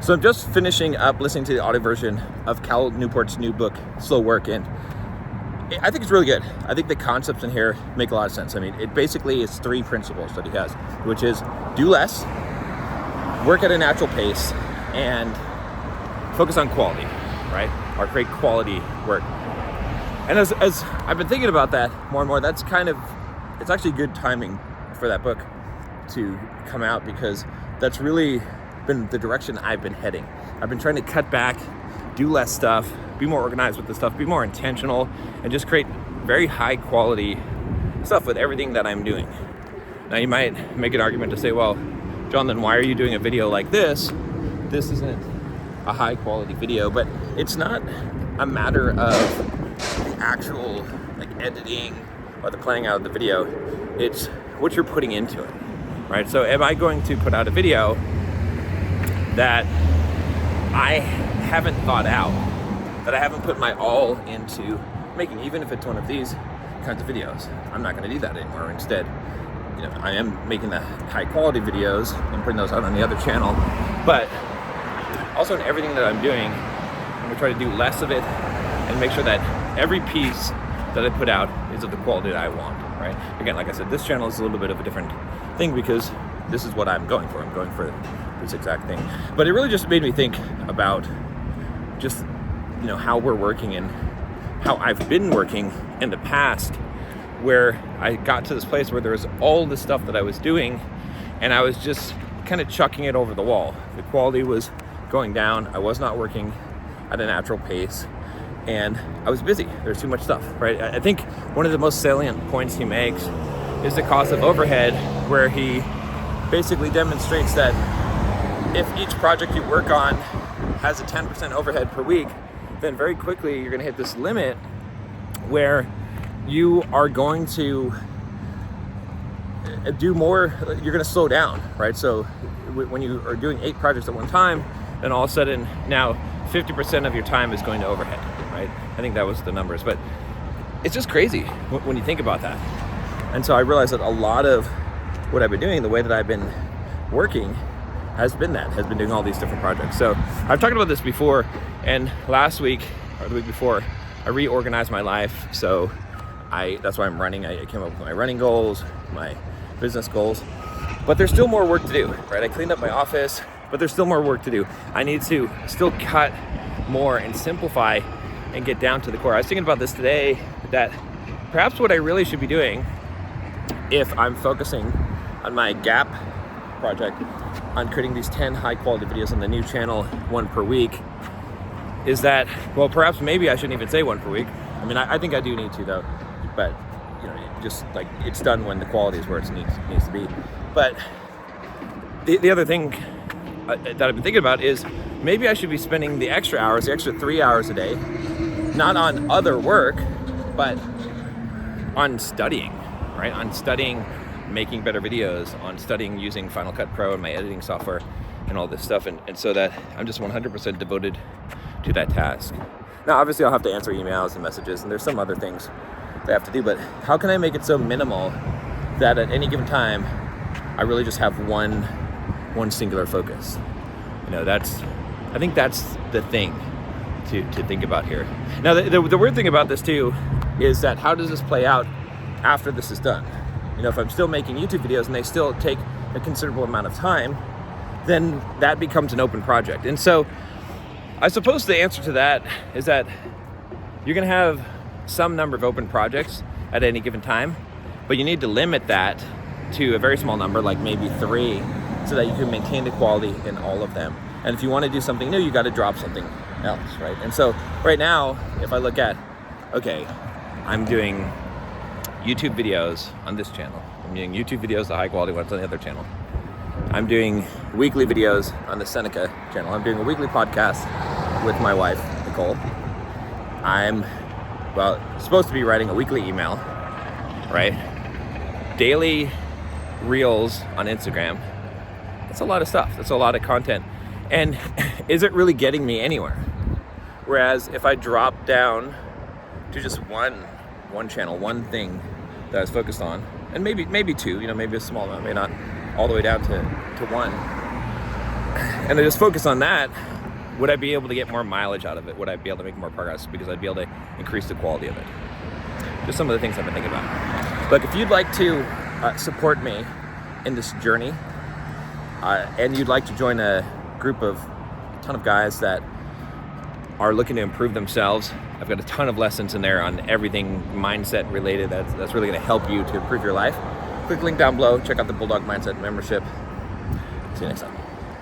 So I'm just finishing up listening to the audio version of Cal Newport's new book, Slow Work, and I think it's really good. I think the concepts in here make a lot of sense. I mean, it basically is 3 principles that he has, which is do less, work at a natural pace, and focus on quality, right? Or create quality work. And as I've been thinking about that more and more, it's actually good timing for that book to come out, because that's really been the direction I've been heading. I've been trying to cut back, do less stuff, be more organized with the stuff, be more intentional, and just create very high quality stuff with everything that I'm doing. Now you might make an argument to say, well, John, then why are you doing a video like this? This isn't a high quality video, but it's not a matter of the actual editing or the planning out of the video. It's what you're putting into it, right? So am I going to put out a video that I haven't thought out, that I haven't put my all into making, even if it's one of these kinds of videos? I'm not going to do that anymore. Instead, I am making the high quality videos and putting those out on the other channel, but also in everything that I'm doing, I'm going to try to do less of it and make sure that every piece that I put out is of the quality that I want, right? Again, like I said, this channel is a little bit of a different thing because this is what I'm going for. I'm going for this exact thing. But it really just made me think about just, how we're working and how I've been working in the past, where I got to this place where there was all this stuff that I was doing and I was just kind of chucking it over the wall. The quality was going down. I was not working at a natural pace and I was busy. There's too much stuff, right? I think one of the most salient points he makes is the cost of overhead, where he basically demonstrates that if each project you work on has a 10% overhead per week, then very quickly you're going to hit this limit where you are going to do more, you're going to slow down, right? So when you are doing 8 projects at one time, then all of a sudden now 50% of your time is going to overhead, right? I think that was the numbers, but it's just crazy when you think about that. And so I realized that a lot of what I've been doing, the way that I've been working, has been doing all these different projects. So I've talked about this before, and last week or the week before, I reorganized my life. So that's why I'm running. I came up with my running goals, my business goals, but there's still more work to do, right? I cleaned up my office, but there's still more work to do. I need to still cut more and simplify and get down to the core. I was thinking about this today, that perhaps what I really should be doing, if I'm focusing on my gap project, on creating these 10 high quality videos on the new channel, 1 per week, is that, well, perhaps maybe I shouldn't even say 1 per week. I mean, I think I do need to though, but just like it's done when the quality is where it needs to be. But the other thing that I've been thinking about is maybe I should be spending the extra hours, the extra 3 hours a day, not on other work, but on studying, right? On studying making better videos, on studying using Final Cut Pro and my editing software and all this stuff. And so that I'm just 100% devoted to that task. Now, obviously I'll have to answer emails and messages, and there's some other things that I have to do, but how can I make it so minimal that at any given time, I really just have one singular focus? I think that's the thing to think about here. Now, the weird thing about this too is that how does this play out after this is done? If I'm still making YouTube videos and they still take a considerable amount of time, then that becomes an open project. And so I suppose the answer to that is that you're going to have some number of open projects at any given time, but you need to limit that to a very small number, like maybe 3, so that you can maintain the quality in all of them. And if you want to do something new, you got to drop something else, right? And so right now, if I look at, okay, I'm doing YouTube videos on this channel. I'm doing YouTube videos, the high quality ones, on the other channel. I'm doing weekly videos on the Seneca channel. I'm doing a weekly podcast with my wife, Nicole. I'm supposed to be writing a weekly email, right? Daily reels on Instagram. That's a lot of stuff. That's a lot of content. And is it really getting me anywhere? Whereas if I drop down to just one channel, one thing that I was focused on, and maybe 2, maybe a small amount, maybe not all the way down to 1, and I just focus on that, would I be able to get more mileage out of it? Would I be able to make more progress because I'd be able to increase the quality of it? Just some of the things I've been thinking about. Look, if you'd like to support me in this journey, and you'd like to join a group of a ton of guys that are looking to improve themselves, I've got a ton of lessons in there on everything mindset related that's really going to help you to improve your life. Click the link down below. Check out the Bulldog Mindset membership. See you next time.